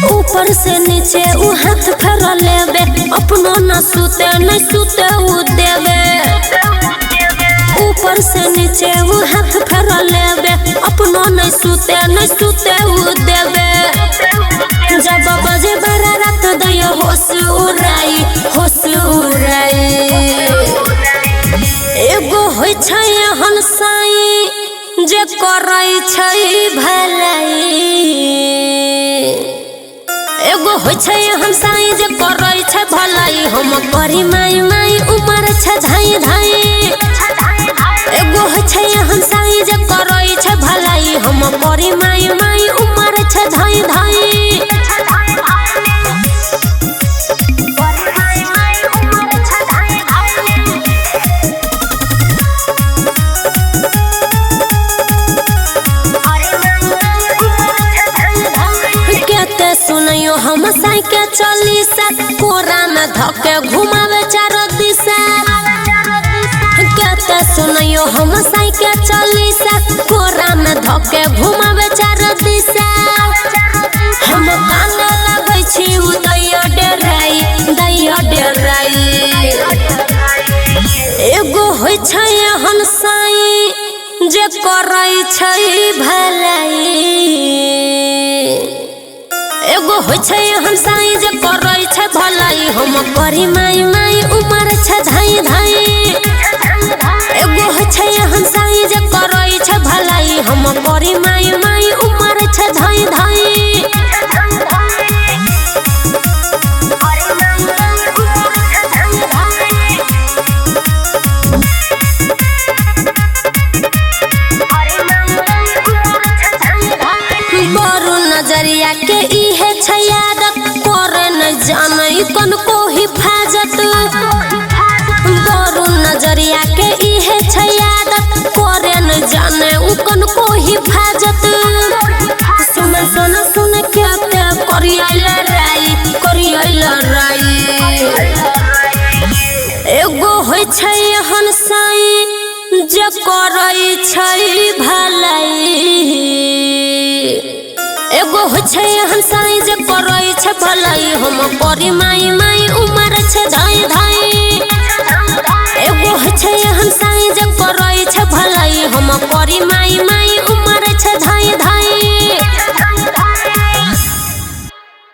ऊपर से नीचे उ हाथ फेर लेबे, अपनो न सुते न सुते उ देबे। ऊपर से नीचे उ हाथ फेर लेबे, अपनो न सुते उ देबे। जब बजे बारा रात दैयो होश उड़ाई एगो होय छै एहन साईं जे करै छै भलाई। एगो होय छै एहन साईं जे करै छै भलाई, हम करी माई माई उमर छै धाई धाई। एगो होय छै एहन साईं जे करै छै भलाई, हम करी माई माई उमर छै धाई धाई। सुनियो हम साइकिल चली सा, कोरा में धके घुमावे चारो दिशा। कहते सुनियो हम साइकिल चली सा, कोरा में धके घुमावे चारो दिशा। हम काने लगै छी उ दैया डेराई। एगो होय छै एहन साईं जे करै छै भलाई। एगो होय छै एहन साईं जे करै छै भलाई, हम करी माई माई उमर छै धाई धाई। एगो होय छै एहन साईं जे करै छै भलाई, हम करी माई माई उमर छै धाई धाई। नजरिया के इहे छै आदत, करे न जाने कनको हिफाजत। बरू नजरिया के इहे छै आदत, करे न जाने कनको हिफाजत। सुन के करिया राई। एगो होय छै एहन साईं जे करै छै भलाई। एगो होय छै एहन साईं जे करै छै भलाई, हम करी माई माई उमर छै धाई धाई। एगो होय छै एहन साईं जे करै छै भलाई, हम करी माई माई